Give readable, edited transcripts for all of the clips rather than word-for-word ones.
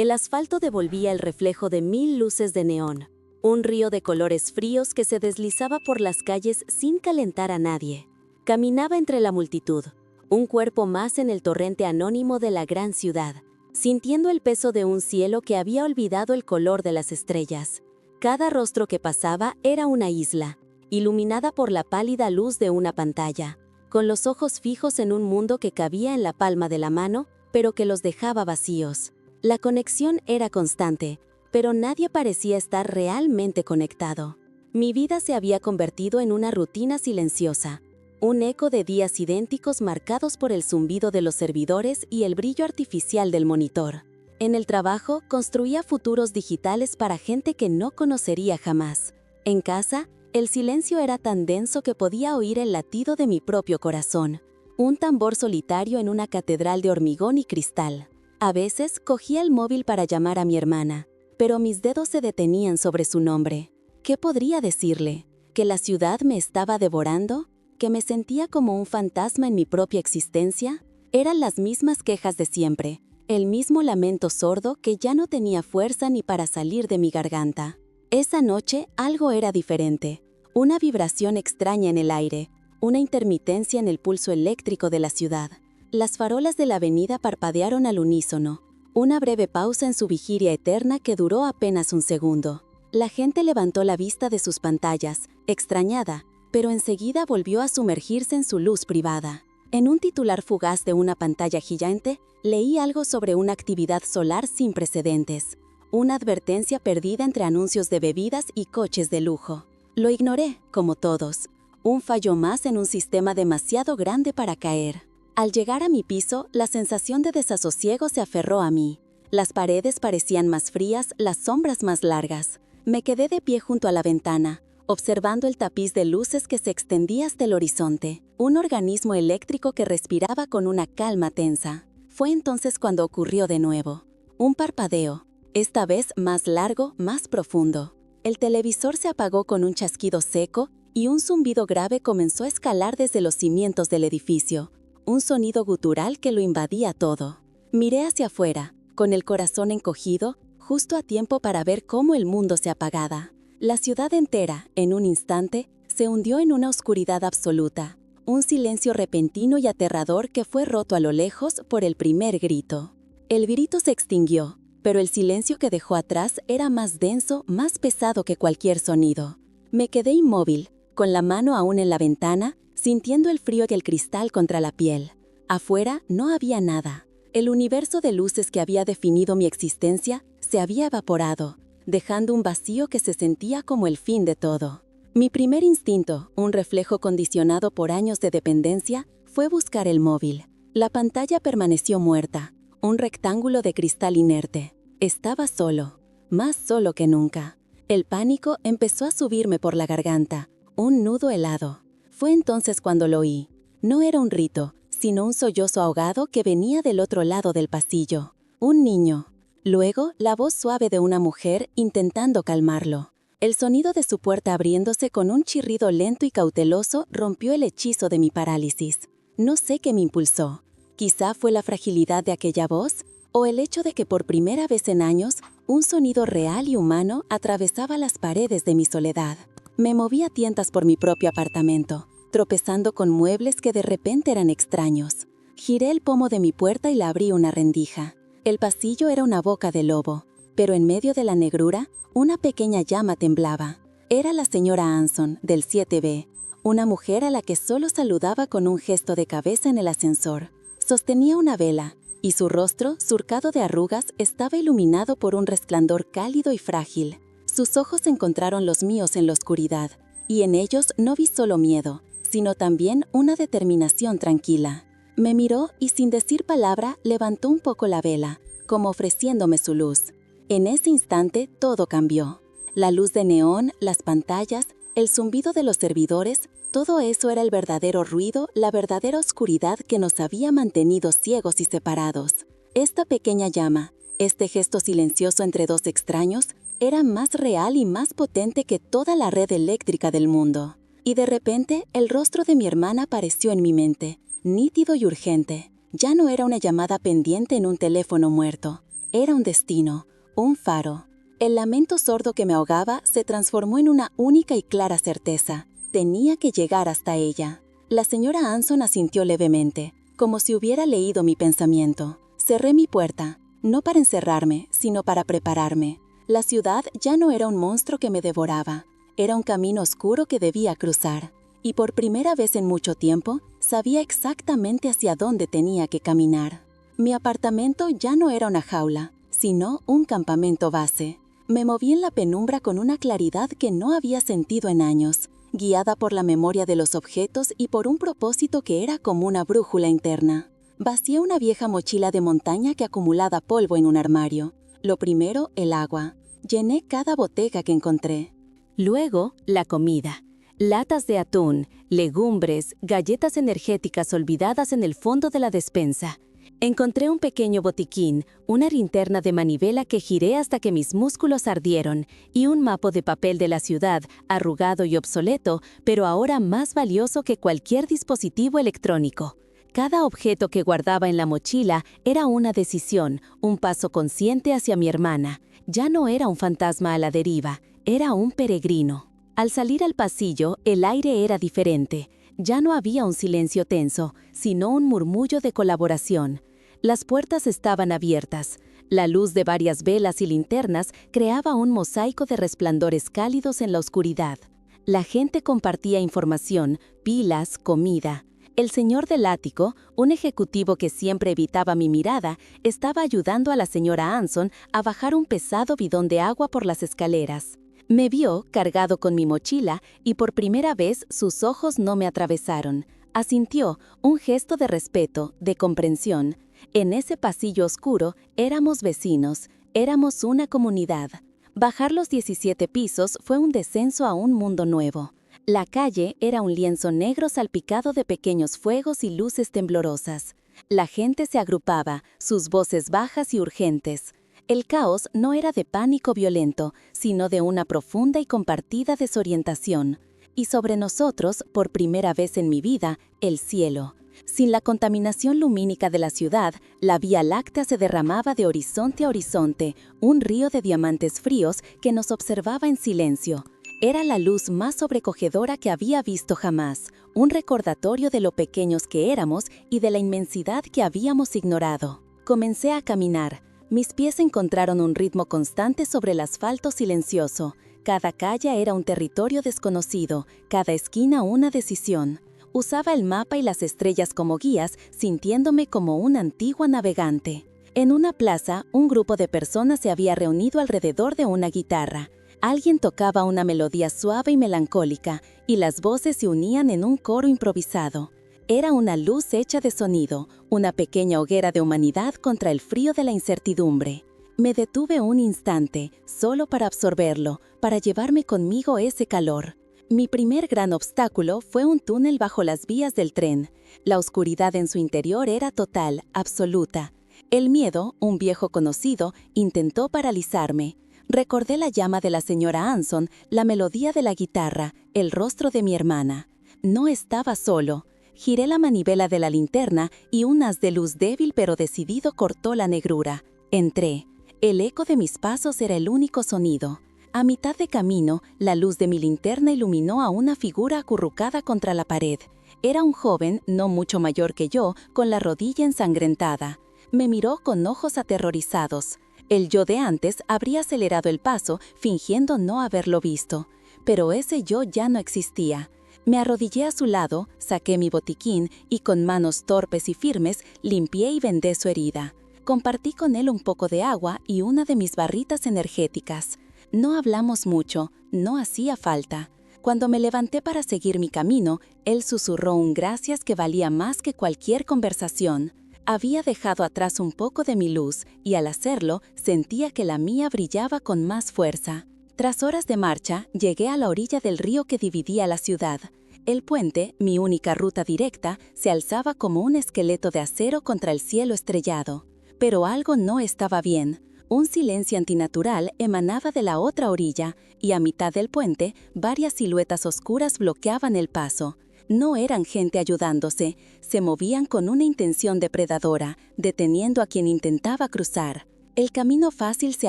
El asfalto devolvía el reflejo de 1000 luces de neón, un río de colores fríos que se deslizaba por las calles sin calentar a nadie. Caminaba entre la multitud, un cuerpo más en el torrente anónimo de la gran ciudad, sintiendo el peso de un cielo que había olvidado el color de las estrellas. Cada rostro que pasaba era una isla, iluminada por la pálida luz de una pantalla, con los ojos fijos en un mundo que cabía en la palma de la mano, pero que los dejaba vacíos. La conexión era constante, pero nadie parecía estar realmente conectado. Mi vida se había convertido en una rutina silenciosa, un eco de días idénticos marcados por el zumbido de los servidores y el brillo artificial del monitor. En el trabajo, construía futuros digitales para gente que no conocería jamás. En casa, el silencio era tan denso que podía oír el latido de mi propio corazón, un tambor solitario en una catedral de hormigón y cristal. A veces cogía el móvil para llamar a mi hermana, pero mis dedos se detenían sobre su nombre. ¿Qué podría decirle? ¿Que la ciudad me estaba devorando? ¿Que me sentía como un fantasma en mi propia existencia? Eran las mismas quejas de siempre, el mismo lamento sordo que ya no tenía fuerza ni para salir de mi garganta. Esa noche algo era diferente, una vibración extraña en el aire, una intermitencia en el pulso eléctrico de la ciudad. Las farolas de la avenida parpadearon al unísono, una breve pausa en su vigilia eterna que duró apenas un segundo. La gente levantó la vista de sus pantallas, extrañada, pero enseguida volvió a sumergirse en su luz privada. En un titular fugaz de una pantalla gigante, leí algo sobre una actividad solar sin precedentes, una advertencia perdida entre anuncios de bebidas y coches de lujo. Lo ignoré, como todos, un fallo más en un sistema demasiado grande para caer. Al llegar a mi piso, la sensación de desasosiego se aferró a mí. Las paredes parecían más frías, las sombras más largas. Me quedé de pie junto a la ventana, observando el tapiz de luces que se extendía hasta el horizonte, un organismo eléctrico que respiraba con una calma tensa. Fue entonces cuando ocurrió de nuevo. Un parpadeo, esta vez más largo, más profundo. El televisor se apagó con un chasquido seco y un zumbido grave comenzó a escalar desde los cimientos del edificio, un sonido gutural que lo invadía todo. Miré hacia afuera, con el corazón encogido, justo a tiempo para ver cómo el mundo se apagaba. La ciudad entera, en un instante, se hundió en una oscuridad absoluta, un silencio repentino y aterrador que fue roto a lo lejos por el primer grito. El grito se extinguió, pero el silencio que dejó atrás era más denso, más pesado que cualquier sonido. Me quedé inmóvil, con la mano aún en la ventana, sintiendo el frío del cristal contra la piel. Afuera no había nada. El universo de luces que había definido mi existencia se había evaporado, dejando un vacío que se sentía como el fin de todo. Mi primer instinto, un reflejo condicionado por años de dependencia, fue buscar el móvil. La pantalla permaneció muerta, un rectángulo de cristal inerte. Estaba solo, más solo que nunca. El pánico empezó a subirme por la garganta, un nudo helado. Fue entonces cuando lo oí. No era un grito, sino un sollozo ahogado que venía del otro lado del pasillo. Un niño. Luego, la voz suave de una mujer intentando calmarlo. El sonido de su puerta abriéndose con un chirrido lento y cauteloso rompió el hechizo de mi parálisis. No sé qué me impulsó. Quizá fue la fragilidad de aquella voz, o el hecho de que por primera vez en años, un sonido real y humano atravesaba las paredes de mi soledad. Me moví a tientas por mi propio apartamento, tropezando con muebles que de repente eran extraños. Giré el pomo de mi puerta y la abrí una rendija. El pasillo era una boca de lobo, pero en medio de la negrura, una pequeña llama temblaba. Era la señora Anson, del 7B, una mujer a la que solo saludaba con un gesto de cabeza en el ascensor. Sostenía una vela, y su rostro, surcado de arrugas, estaba iluminado por un resplandor cálido y frágil. Sus ojos encontraron los míos en la oscuridad, y en ellos no vi solo miedo, sino también una determinación tranquila. Me miró y sin decir palabra levantó un poco la vela, como ofreciéndome su luz. En ese instante todo cambió. La luz de neón, las pantallas, el zumbido de los servidores, todo eso era el verdadero ruido, la verdadera oscuridad que nos había mantenido ciegos y separados. Esta pequeña llama, este gesto silencioso entre dos extraños, era más real y más potente que toda la red eléctrica del mundo. Y de repente, el rostro de mi hermana apareció en mi mente, nítido y urgente. Ya no era una llamada pendiente en un teléfono muerto. Era un destino, un faro. El lamento sordo que me ahogaba se transformó en una única y clara certeza. Tenía que llegar hasta ella. La señora Anson asintió levemente, como si hubiera leído mi pensamiento. Cerré mi puerta, no para encerrarme, sino para prepararme. La ciudad ya no era un monstruo que me devoraba. Era un camino oscuro que debía cruzar. Y por primera vez en mucho tiempo, sabía exactamente hacia dónde tenía que caminar. Mi apartamento ya no era una jaula, sino un campamento base. Me moví en la penumbra con una claridad que no había sentido en años, guiada por la memoria de los objetos y por un propósito que era como una brújula interna. Vacié una vieja mochila de montaña que acumulaba polvo en un armario. Lo primero, el agua. Llené cada botella que encontré. Luego, la comida. Latas de atún, legumbres, galletas energéticas olvidadas en el fondo de la despensa. Encontré un pequeño botiquín, una linterna de manivela que giré hasta que mis músculos ardieron y un mapa de papel de la ciudad, arrugado y obsoleto, pero ahora más valioso que cualquier dispositivo electrónico. Cada objeto que guardaba en la mochila era una decisión, un paso consciente hacia mi hermana. Ya no era un fantasma a la deriva, era un peregrino. Al salir al pasillo, el aire era diferente. Ya no había un silencio tenso, sino un murmullo de colaboración. Las puertas estaban abiertas. La luz de varias velas y linternas creaba un mosaico de resplandores cálidos en la oscuridad. La gente compartía información, pilas, comida. El señor del ático, un ejecutivo que siempre evitaba mi mirada, estaba ayudando a la señora Anson a bajar un pesado bidón de agua por las escaleras. Me vio, cargado con mi mochila, y por primera vez sus ojos no me atravesaron. Asintió, un gesto de respeto, de comprensión. En ese pasillo oscuro, éramos vecinos, éramos una comunidad. Bajar los 17 pisos fue un descenso a un mundo nuevo. La calle era un lienzo negro salpicado de pequeños fuegos y luces temblorosas. La gente se agrupaba, sus voces bajas y urgentes. El caos no era de pánico violento, sino de una profunda y compartida desorientación. Y sobre nosotros, por primera vez en mi vida, el cielo. Sin la contaminación lumínica de la ciudad, la Vía Láctea se derramaba de horizonte a horizonte, un río de diamantes fríos que nos observaba en silencio. Era la luz más sobrecogedora que había visto jamás, un recordatorio de lo pequeños que éramos y de la inmensidad que habíamos ignorado. Comencé a caminar. Mis pies encontraron un ritmo constante sobre el asfalto silencioso. Cada calle era un territorio desconocido, cada esquina una decisión. Usaba el mapa y las estrellas como guías, sintiéndome como una antigua navegante. En una plaza, un grupo de personas se había reunido alrededor de una guitarra. Alguien tocaba una melodía suave y melancólica, y las voces se unían en un coro improvisado. Era una luz hecha de sonido, una pequeña hoguera de humanidad contra el frío de la incertidumbre. Me detuve un instante, solo para absorberlo, para llevarme conmigo ese calor. Mi primer gran obstáculo fue un túnel bajo las vías del tren. La oscuridad en su interior era total, absoluta. El miedo, un viejo conocido, intentó paralizarme. Recordé la llama de la señora Anson, la melodía de la guitarra, el rostro de mi hermana. No estaba solo. Giré la manivela de la linterna y un haz de luz débil pero decidido cortó la negrura. Entré. El eco de mis pasos era el único sonido. A mitad de camino, la luz de mi linterna iluminó a una figura acurrucada contra la pared. Era un joven, no mucho mayor que yo, con la rodilla ensangrentada. Me miró con ojos aterrorizados. El yo de antes habría acelerado el paso, fingiendo no haberlo visto. Pero ese yo ya no existía. Me arrodillé a su lado, saqué mi botiquín y con manos torpes y firmes limpié y vendé su herida. Compartí con él un poco de agua y una de mis barritas energéticas. No hablamos mucho, no hacía falta. Cuando me levanté para seguir mi camino, él susurró un gracias que valía más que cualquier conversación. Había dejado atrás un poco de mi luz y al hacerlo sentía que la mía brillaba con más fuerza. Tras horas de marcha, llegué a la orilla del río que dividía la ciudad. El puente, mi única ruta directa, se alzaba como un esqueleto de acero contra el cielo estrellado. Pero algo no estaba bien. Un silencio antinatural emanaba de la otra orilla, y a mitad del puente, varias siluetas oscuras bloqueaban el paso. No eran gente ayudándose, se movían con una intención depredadora, deteniendo a quien intentaba cruzar. El camino fácil se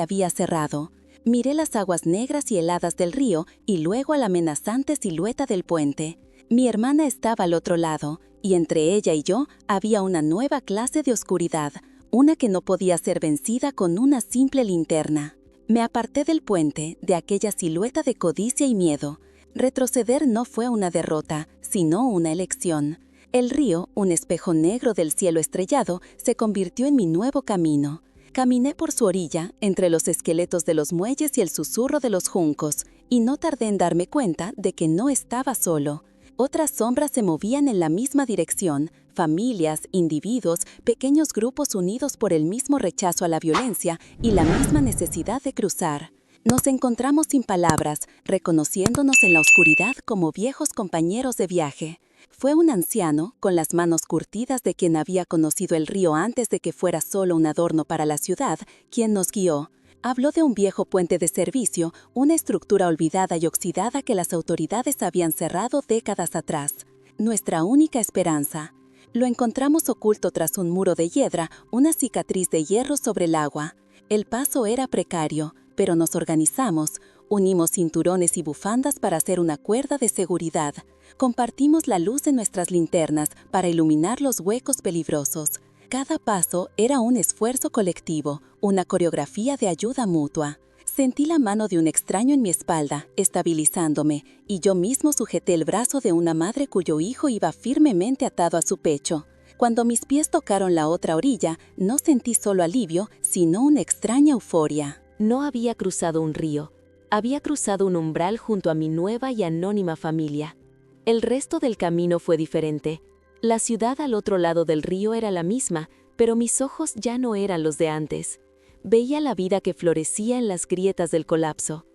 había cerrado. Miré las aguas negras y heladas del río y luego a la amenazante silueta del puente. Mi hermana estaba al otro lado, y entre ella y yo había una nueva clase de oscuridad, una que no podía ser vencida con una simple linterna. Me aparté del puente, de aquella silueta de codicia y miedo. Retroceder no fue una derrota, sino una elección. El río, un espejo negro del cielo estrellado, se convirtió en mi nuevo camino. Caminé por su orilla, entre los esqueletos de los muelles y el susurro de los juncos, y no tardé en darme cuenta de que no estaba solo. Otras sombras se movían en la misma dirección, familias, individuos, pequeños grupos unidos por el mismo rechazo a la violencia y la misma necesidad de cruzar. Nos encontramos sin palabras, reconociéndonos en la oscuridad como viejos compañeros de viaje. Fue un anciano, con las manos curtidas de quien había conocido el río antes de que fuera solo un adorno para la ciudad, quien nos guió. Habló de un viejo puente de servicio, una estructura olvidada y oxidada que las autoridades habían cerrado décadas atrás. Nuestra única esperanza. Lo encontramos oculto tras un muro de hiedra, una cicatriz de hierro sobre el agua. El paso era precario, pero nos organizamos, unimos cinturones y bufandas para hacer una cuerda de seguridad. Compartimos la luz de nuestras linternas para iluminar los huecos peligrosos. Cada paso era un esfuerzo colectivo, una coreografía de ayuda mutua. Sentí la mano de un extraño en mi espalda, estabilizándome, y yo mismo sujeté el brazo de una madre cuyo hijo iba firmemente atado a su pecho. Cuando mis pies tocaron la otra orilla, no sentí solo alivio, sino una extraña euforia. No había cruzado un río. Había cruzado un umbral junto a mi nueva y anónima familia. El resto del camino fue diferente. La ciudad al otro lado del río era la misma, pero mis ojos ya no eran los de antes. Veía la vida que florecía en las grietas del colapso.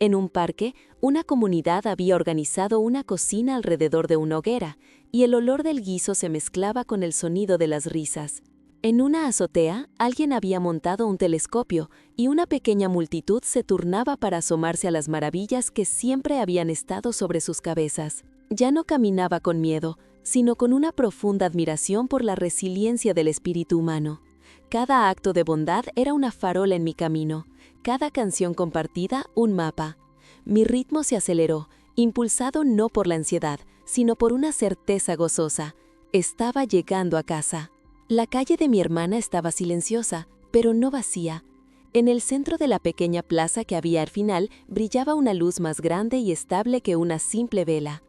En un parque, una comunidad había organizado una cocina alrededor de una hoguera, y el olor del guiso se mezclaba con el sonido de las risas. En una azotea, alguien había montado un telescopio, y una pequeña multitud se turnaba para asomarse a las maravillas que siempre habían estado sobre sus cabezas. Ya no caminaba con miedo, sino con una profunda admiración por la resiliencia del espíritu humano. Cada acto de bondad era una farola en mi camino, cada canción compartida un mapa. Mi ritmo se aceleró, impulsado no por la ansiedad, sino por una certeza gozosa. Estaba llegando a casa. La calle de mi hermana estaba silenciosa, pero no vacía. En el centro de la pequeña plaza que había al final brillaba una luz más grande y estable que una simple vela.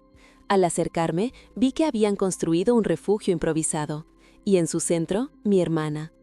Al acercarme, vi que habían construido un refugio improvisado, y en su centro, mi hermana.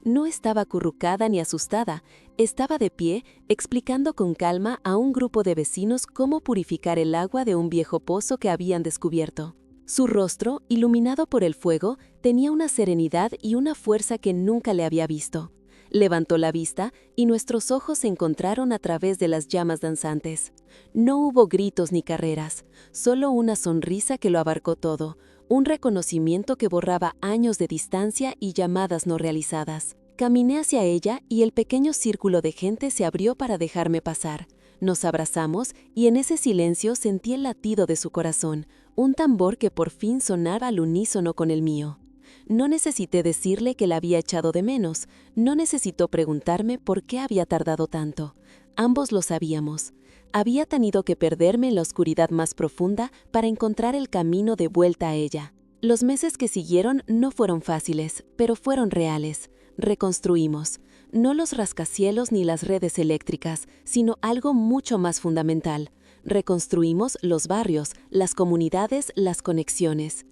No estaba acurrucada ni asustada, estaba de pie, explicando con calma a un grupo de vecinos cómo purificar el agua de un viejo pozo que habían descubierto. Su rostro, iluminado por el fuego, tenía una serenidad y una fuerza que nunca le había visto. Levantó la vista y nuestros ojos se encontraron a través de las llamas danzantes. No hubo gritos ni carreras, solo una sonrisa que lo abarcó todo, un reconocimiento que borraba años de distancia y llamadas no realizadas. Caminé hacia ella y el pequeño círculo de gente se abrió para dejarme pasar. Nos abrazamos y en ese silencio sentí el latido de su corazón, un tambor que por fin sonaba al unísono con el mío. No necesité decirle que la había echado de menos, no necesitó preguntarme por qué había tardado tanto. Ambos lo sabíamos. Había tenido que perderme en la oscuridad más profunda para encontrar el camino de vuelta a ella. Los meses que siguieron no fueron fáciles, pero fueron reales. Reconstruimos, no los rascacielos ni las redes eléctricas, sino algo mucho más fundamental. Reconstruimos los barrios, las comunidades, las conexiones.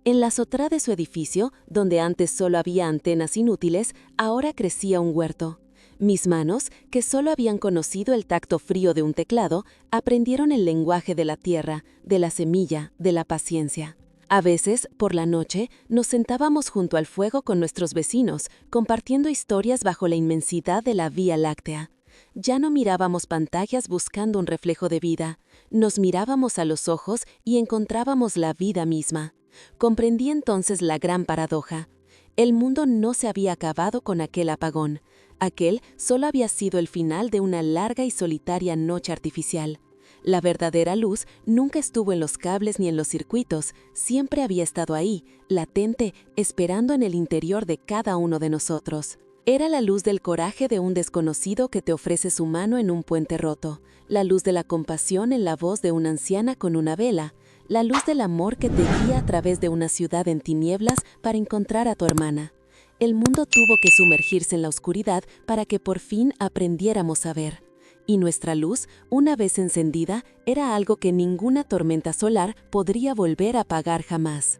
En la azotea de su edificio, donde antes solo había antenas inútiles, ahora crecía un huerto. Mis manos, que solo habían conocido el tacto frío de un teclado, aprendieron el lenguaje de la tierra, de la semilla, de la paciencia. A veces, por la noche, nos sentábamos junto al fuego con nuestros vecinos, compartiendo historias bajo la inmensidad de la Vía Láctea. Ya no mirábamos pantallas buscando un reflejo de vida, nos mirábamos a los ojos y encontrábamos la vida misma. Comprendí entonces la gran paradoja. El mundo no se había acabado con aquel apagón. Aquel solo había sido el final de una larga y solitaria noche artificial. La verdadera luz nunca estuvo en los cables ni en los circuitos, siempre había estado ahí, latente, esperando en el interior de cada uno de nosotros. Era la luz del coraje de un desconocido que te ofrece su mano en un puente roto, la luz de la compasión en la voz de una anciana con una vela, la luz del amor que te guía a través de una ciudad en tinieblas para encontrar a tu hermana. El mundo tuvo que sumergirse en la oscuridad para que por fin aprendiéramos a ver. Y nuestra luz, una vez encendida, era algo que ninguna tormenta solar podría volver a apagar jamás.